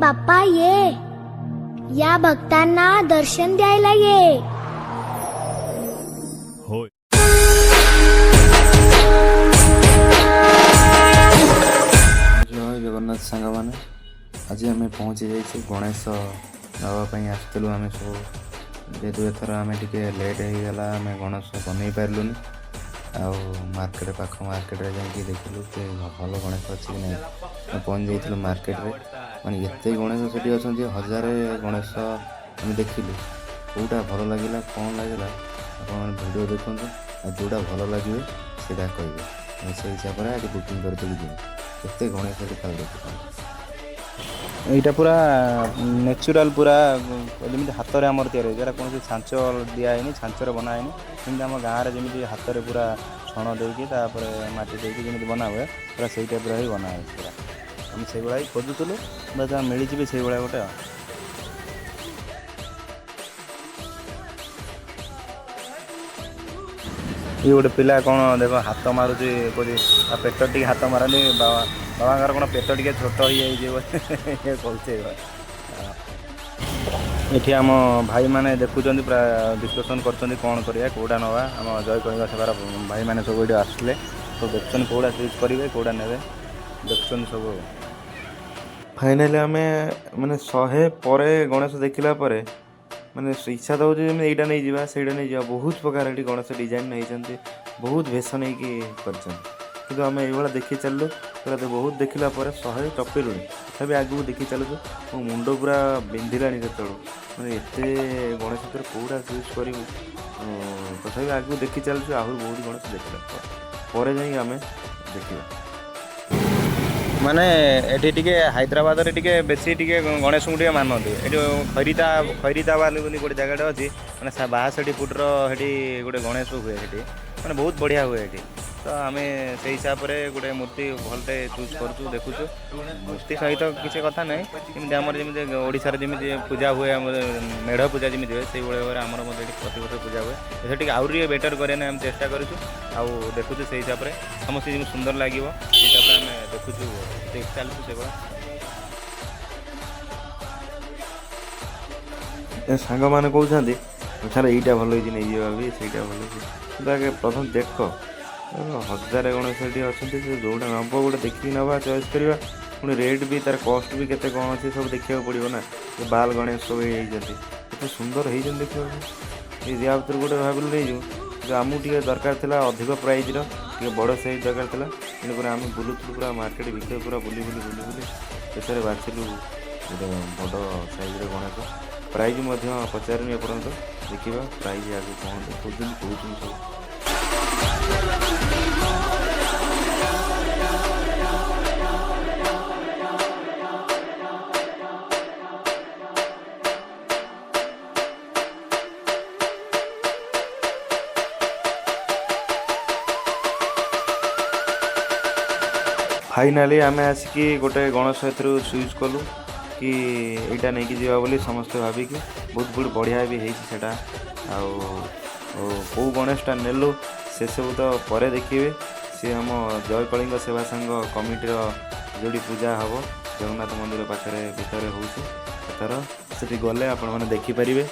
बाप्पा ये या भक्तांना दर्शन द्यायला ये। होय जय जगन्नाथ सांग मैंने आज आम पहुँची जाइए गणेश नावाई आसलु आम सब जेहेतु एथर आम टे लेट होगा आम गणेश बनई पार्लुनि आर्केट पाख मार्केट जाकि देखिलु कि भल गणेश अच्छी कि ना पहुँच जाइलु मार्केट रे माने एत गणेश से अच्छा हजार गणेश आम देखिलु कौटा भल लगे कौन लगे आप भिड देखूँ जोटा भल लगे से कहे से हिसाब से आज बुकिंग करके केते गणेश खाली देखुं यहाँ पूरा नेचुराल पूरा जमी हाथ में आमर तैयारी जरा कौन छांच दिखाई छांचर बनाए जमी आम गाँव में जमी हाथ में पूरा छण देकी मटी देकी जमी बना हुए पूरा से टाइप ही बना है पूरा आम से भाई खोजुलु बस मिली भी से भाया गोटे ये गोटे पिला कौन देख हाथ मारुची पेट टी हाथ मारनी बाबा कौन पेट टे छोट हो जाए ये आम भाई मैंने देखुं पूरा डिस्कसन कर कौन करा कौटा नवा आम जय कलिंग सेवार भाई मैंने सब ये आसले तो देखते कौटा चूज करेंगे कौटा ने देखते सब फाइनाली आम माने 100 पर गणेश देखला माने इच्छा तो होती यहीटा नहीं जावा से नहीं जावा बहुत प्रकार ये गणेश डिजाइन नहीं बहुत भेष नहीं कि आम ये देखी चलु पूरा तो बहुत देखला 100 टपेलु तभी आगू देखी चलु मो मुंड पूरा बिंधिला से मैंने एत गणेश कौटा चूज कर तथा आगू देखी चलु आहरी बहुत गणेश देखला जा आम देखा माने एठी टिके हैदराबाद रे टिके बेसी टिके गणेश को मानते ये खैरीदाबाद बोली गोटे जगह अच्छी मैंने 62 फुट रे गोटे गणेश हुए मैंने बहुत बढ़िया हुए तो आम से हिसाब से गोटे मूर्ति भलटे चूज करूँ देखुचु मूर्ति सहित किसी कथा ना जमी आम जमी ओडिशा जमी पूजा हुए मेढ़ पूजा जमी हुए से भाव में आमर प्रति वर्ष पूजा हुए से आहरी बेटर करें आम चेष्टा करूँ देखुचु से हिसाब से समस्त जमी सुंदर लगे से हिसाब से आम देखुचु देख चलु से सांग मैंने कहते सार यहीटा भल नहीं सहीटा भल प्रथम देख 1000 गणेश अच्छा जोटा नब गोटे देखिए नवा चॉइस करवा पुणी रेट भी तार कस्ट भी केते कौन अच्छे सब देखा पड़ो ना बाल गणेश सब ये सुंदर हो देखा या भर गोटे भाव नहीं आमको टे दरकार था अधिक प्राइज बड़ साइज दरकार था तेणुकर आम बुलूलु पूरा मार्केट भितर पूरा बुली शेष बाछिलु गोटे बड़ साइज गणेश प्राइज पचारूनी एपर्यंत देखा प्राइज आगे कौन देखते कहते सब फाइनाली आम आसिक गोटे गणेश चूज कलु कि यहाँ नहीं कि जावा बोली समस्ते भाविकी बहुत बहुत बढ़िया भी होटा कौ गणेशटा नेलु से सब तो पर देखिए सी आम जय कलिंग सेवा संघ कमिटीर जोड़ी पूजा हम जगन्नाथ मंदिर पाखे भितर होथर से गले आपण मैंने देखिपारे।